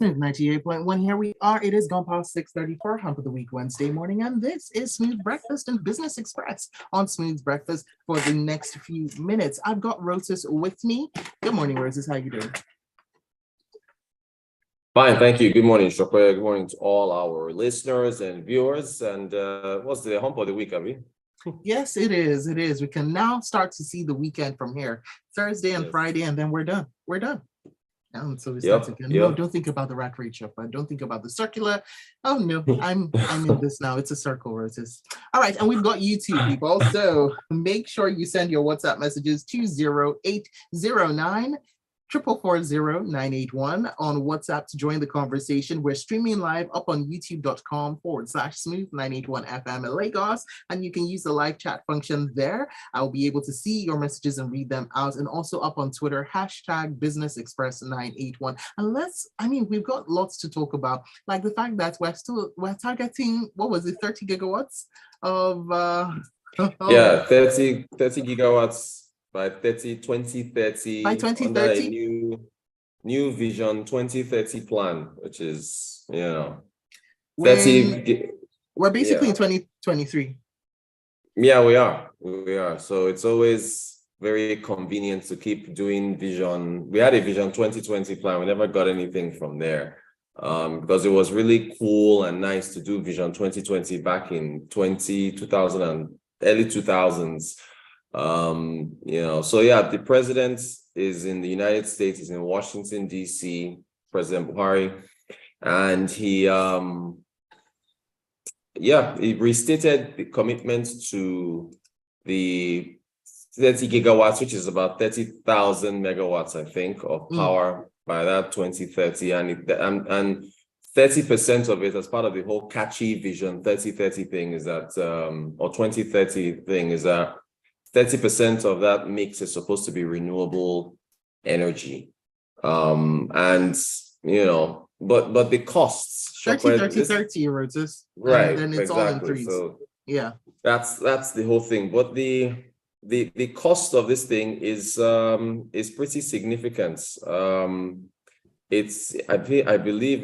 Smooth 98.1. Here we are. It is gone past 6:34, hump of the week, Wednesday morning, and this is Smooth Breakfast and Business Express on Smooth Breakfast for the next few minutes. I've got Rotus with me. Good morning, Rotus. How you doing? Fine, thank you. Good morning, Sope. Good morning to all our listeners and viewers. And what's the hump of the week, Abby? Yes, it is. It is. We can now start to see the weekend from here. Thursday and Friday, and then we're done. We're done. And so we start again. No, don't think about the rat race, but don't think about the circular. Oh no, I'm in this now. It's a circle, Rotus. All right, and we've got YouTube people. So make sure you send your WhatsApp messages to 0809 440 981 on WhatsApp to join the conversation. We're streaming live up on youtube.com/smooth981FM in Lagos, and you can use the live chat function there. I'll be able to see your messages and read them out, and also up on Twitter, #BusinessExpress981. We've got lots to talk about, like the fact that we're targeting, what was it, 30 gigawatts of 30 gigawatts by 2030 by 2030 under a new vision 2030 plan, which is 30. We're basically in 2023. Yeah, we are. So it's always very convenient to keep doing vision. We had a vision 2020 plan. We never got anything from there because it was really cool and nice to do vision 2020 back in 2000 and early 2000s. The president is in the United States, is in Washington, D.C., President Buhari, and he restated the commitment to the 30 gigawatts, which is about 30,000 megawatts, I think, of power by that 2030, and 30% of it, as part of the whole catchy vision 3030 thing, is that or 2030 thing, is that 30% of that mix is supposed to be renewable energy. But the costs 30 Rotus. Right. And it's exactly. all in threes. So yeah. That's the whole thing. But the cost of this thing is pretty significant. I believe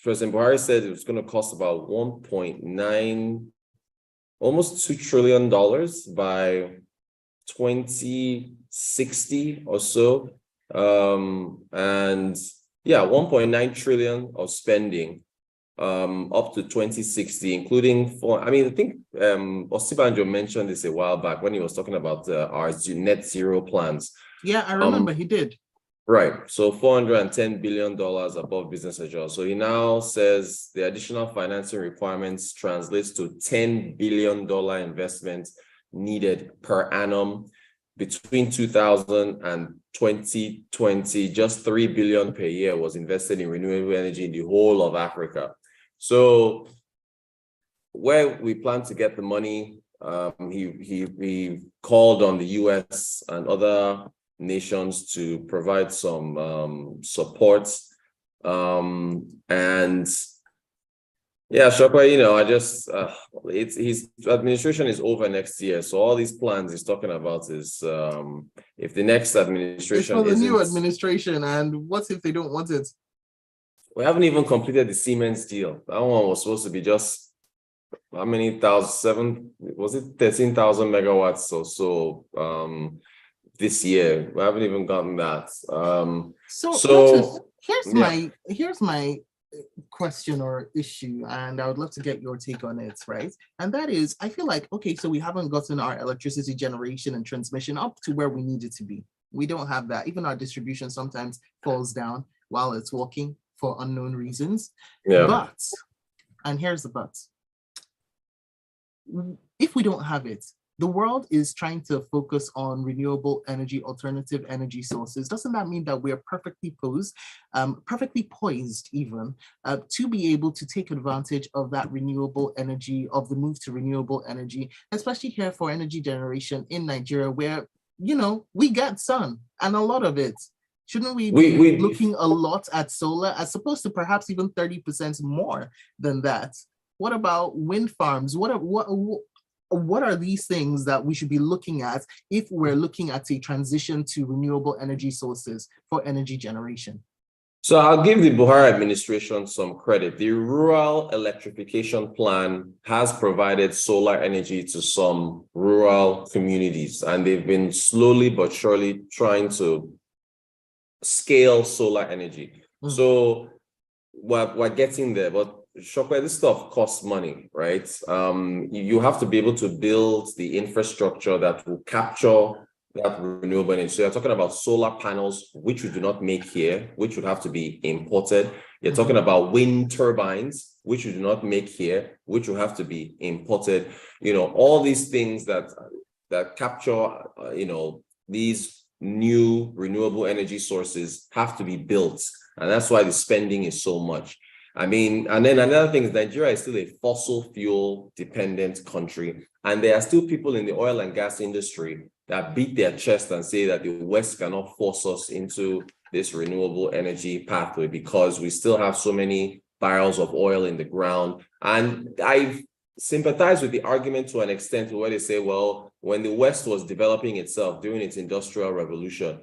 President Buhari said it was going to cost about 1.9, almost $2 trillion by 2060 or so. 1.9 trillion of spending up to 2060, including I think Osibanjo mentioned this a while back when he was talking about our net zero plans. Yeah, I remember he did. Right. So $410 billion above business as usual. So he now says the additional financing requirements translates to $10 billion investment needed per annum between 2000 and 2020. Just $3 billion per year was invested in renewable energy in the whole of Africa. So where we plan to get the money, he called on the US and other nations to provide some support, his administration is over next year, so all these plans he's talking about is if the next administration it's for the new administration, and what if they don't want it? We haven't even completed the Siemens deal. That one was supposed to be just how many thousand? Was it 13,000 megawatts or so? This year we haven't even gotten that. Here's my question or issue, and I would love to get your take on it, right? And that is, I feel like, okay, so we haven't gotten our electricity generation and transmission up to where we need it to be. We don't have that. Even our distribution sometimes falls down while it's working for unknown reasons. But, and here's the but, if we don't have it, the world is trying to focus on renewable energy, alternative energy sources. Doesn't that mean that we're perfectly poised even, to be able to take advantage of that renewable energy, of the move to renewable energy, especially here for energy generation in Nigeria, where, we get sun and a lot of it. Shouldn't we be looking a lot at solar as opposed to perhaps even 30% more than that? What about wind farms? What are these things that we should be looking at if we're looking at a transition to renewable energy sources for energy generation? So I'll give the Buhari administration some credit. The rural electrification plan has provided solar energy to some rural communities, and they've been slowly but surely trying to scale solar energy. So we're getting there, but Shokwe, this stuff costs money, right? You have to be able to build the infrastructure that will capture that renewable energy. So you're talking about solar panels, which we do not make here, which would have to be imported. You're talking about wind turbines, which we do not make here, which will have to be imported. You know, all these things that capture, these new renewable energy sources have to be built. And that's why the spending is so much. I mean, and then another thing is Nigeria is still a fossil fuel dependent country. And there are still people in the oil and gas industry that beat their chest and say that the West cannot force us into this renewable energy pathway because we still have so many barrels of oil in the ground. And I've sympathized with the argument to an extent where they say, well, when the West was developing itself during its industrial revolution,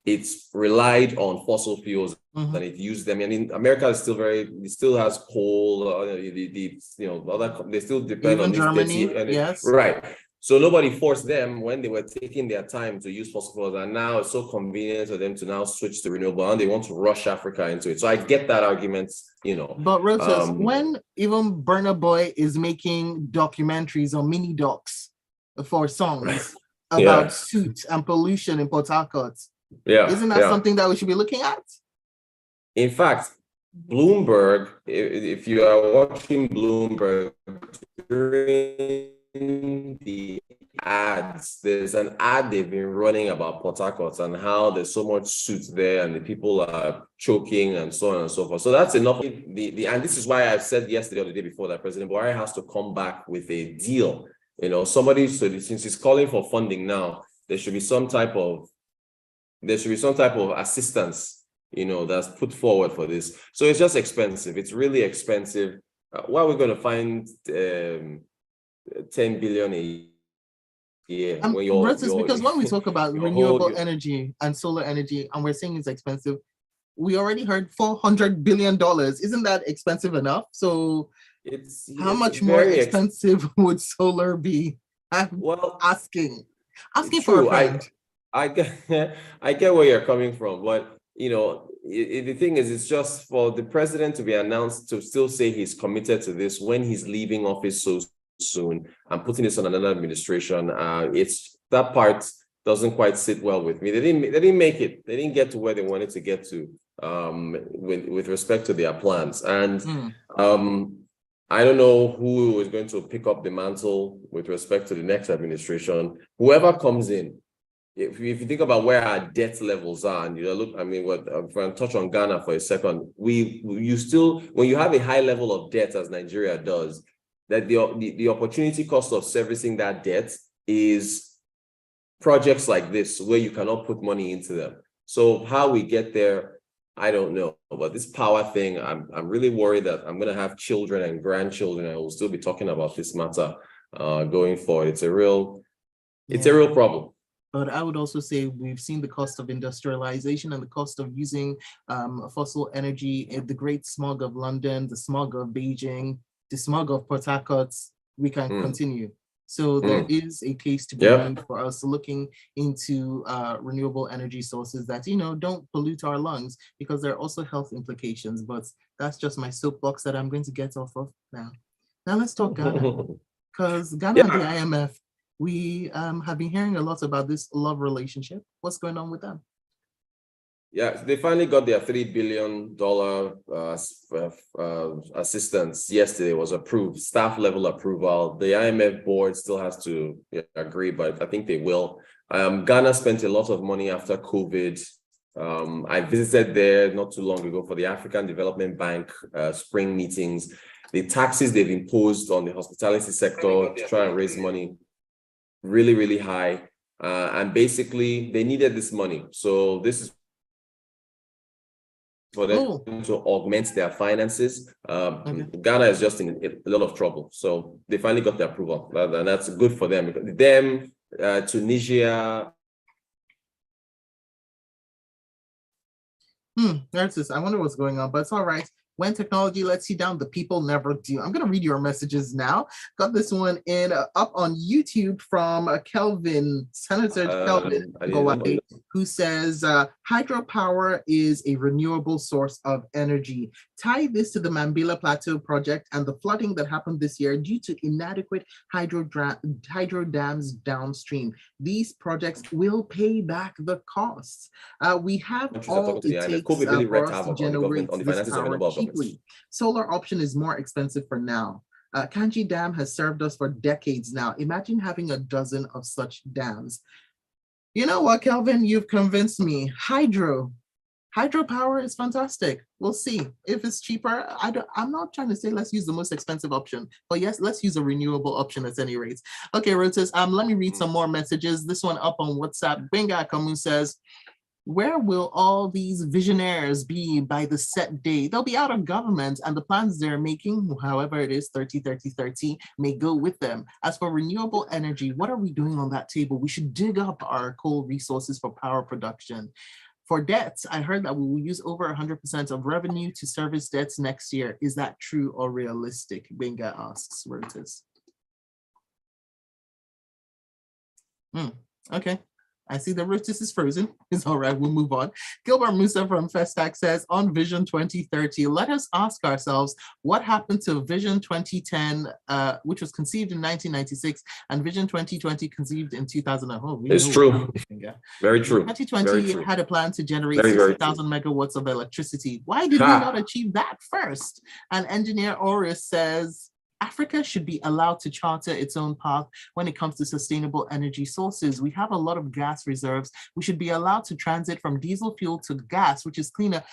it's relied on fossil fuels and it used them. I mean, America is still it still has coal, they still depend on Germany, dirty, yes. Right. So nobody forced them when they were taking their time to use fossil fuels, and now it's so convenient for them to now switch to renewable, and they want to rush Africa into it. So I get that argument, But Rotus, when even Burna Boy is making documentaries or mini docs for songs about soot and pollution in Port Harcourt, isn't that something that we should be looking at? In fact, Bloomberg, if you are watching Bloomberg, during the ads, there's an ad they've been running about Port Harcourt and how there's so much soot there and the people are choking and so on and so forth. So that's enough. And this is why I've said yesterday or the day before that President Buhari has to come back with a deal. Since he's calling for funding now, there should be some type of assistance, that's put forward for this. So it's just expensive. It's really expensive. Where are we going to find 10 billion a year? Because when we talk about renewable energy and solar energy, and we're saying it's expensive, we already heard $400 billion. Isn't that expensive enough? So how much more expensive would solar be? Well, asking for a friend. I get where you're coming from, but the thing is, it's just for the president to be announced to still say he's committed to this when he's leaving office so soon and putting this on another administration. It's that part doesn't quite sit well with me. They didn't make it. They didn't get to where they wanted to get to with respect to their plans. And I don't know who is going to pick up the mantle with respect to the next administration. Whoever comes in. If you think about where our debt levels are, and if I touch on Ghana for a second, you still, when you have a high level of debt as Nigeria does, that the opportunity cost of servicing that debt is projects like this where you cannot put money into them. So how we get there, I don't know. But this power thing, I'm really worried that I'm going to have children and grandchildren and we'll still be talking about this matter going forward. It's a real problem. But I would also say we've seen the cost of industrialization and the cost of using fossil energy, the great smog of London, the smog of Beijing, the smog of Port Harcourt. We can continue. So there is a case to be made for us looking into renewable energy sources that, don't pollute our lungs, because there are also health implications. But that's just my soapbox that I'm going to get off of now. Now let's talk Ghana, because Ghana and the IMF, we have been hearing a lot about this love relationship. What's going on with them? Yeah, they finally got their $3 billion assistance yesterday. Was approved, staff level approval. The IMF board still has to agree, but I think they will. Ghana spent a lot of money after COVID. I visited there not too long ago for the African Development Bank spring meetings. The taxes they've imposed on the hospitality sector to try and raise money, really, really high. And basically, they needed this money. So this is for them to augment their finances. Ghana is just in a lot of trouble. So they finally got the approval. And that's good for them. Tunisia. There's this. I wonder what's going on, but it's all right. When technology lets you down, the people never do. I'm going to read your messages now. Got this one in up on YouTube from Kelvin, Senator Kelvin Gowade, who says hydropower is a renewable source of energy. Tie this to the Mambila Plateau project and the flooding that happened this year due to inadequate hydro dams downstream. These projects will pay back the costs. We have all it takes for us to generate this power cheaply. Solar option is more expensive for now. Kanji Dam has served us for decades now. Imagine having a dozen of such dams. You know what, Kelvin? You've convinced me. Hydropower is fantastic. We'll see if it's cheaper. I'm not trying to say let's use the most expensive option, but yes, let's use a renewable option at any rate. Okay, Rotus, let me read some more messages. This one up on WhatsApp. Benga Kamu says, where will all these visionaries be by the set day? They'll be out of government, and the plans they're making, however it is, 30-30-30, may go with them. As for renewable energy, what are we doing on that table? We should dig up our coal resources for power production. For debts, I heard that we will use over 100% of revenue to service debts next year. Is that true or realistic? Benga asks, Rotus. Okay. I see the Rotus is frozen. It's all right, we'll move on. Gilbert Musa from Festac says, on Vision 2030, let us ask ourselves what happened to Vision 2010, which was conceived in 1996, and Vision 2020 conceived in 2000. It's true. Very true. 2020 had a plan to generate 60,000 megawatts of electricity. Why did we not achieve that first? And engineer Oris says, Africa should be allowed to charter its own path when it comes to sustainable energy sources. We have a lot of gas reserves. We should be allowed to transit from diesel fuel to gas, which is cleaner.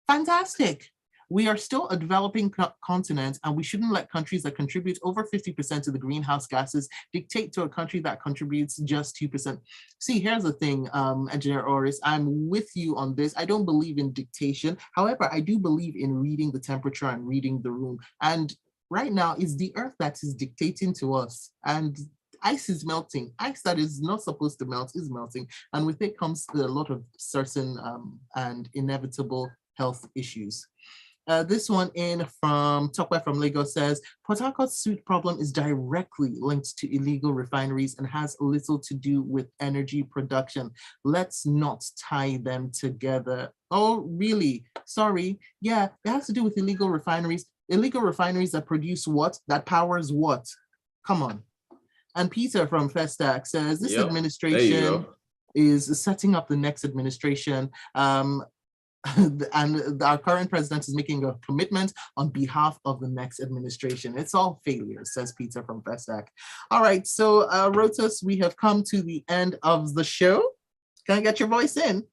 Fantastic. We are still a developing continent, and we shouldn't let countries that contribute over 50% to the greenhouse gases dictate to a country that contributes just 2%. See, here's the thing, Engineer Oris, I'm with you on this. I don't believe in dictation. However, I do believe in reading the temperature and reading the room. And right now, it's the earth that is dictating to us, and ice is melting. Ice that is not supposed to melt is melting, and with it comes a lot of certain and inevitable health issues. This one in from Tokwe from Lagos says, Port Harcourt's soot problem is directly linked to illegal refineries and has little to do with energy production. Let's not tie them together. Oh, really? Sorry. Yeah, it has to do with illegal refineries. Illegal refineries that produce what? That powers what? Come on. And Peter from Festac says, this administration is setting up the next administration. And our current president is making a commitment on behalf of the next administration. It's all failures, says Peter from Festac. All right, so Rotus, we have come to the end of the show. Can I get your voice in?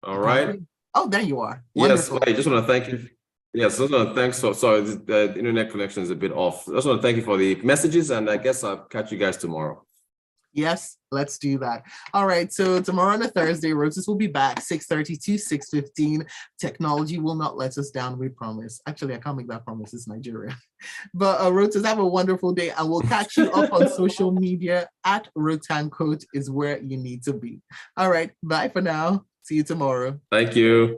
All right. Oh, there you are. Yes, I just want to thank you. Yes, I just want to thank. Sorry, the internet connection is a bit off. I just want to thank you for the messages, and I guess I'll catch you guys tomorrow. Yes, let's do that. All right, so tomorrow on a Thursday, Rotus will be back 6:30 to 6:15. Technology will not let us down, we promise. Actually, I can't make that promise, it's Nigeria. But Rotus, have a wonderful day, and we'll catch you up on social media at Rotancoat is where you need to be. All right, bye for now. See you tomorrow. Thank you.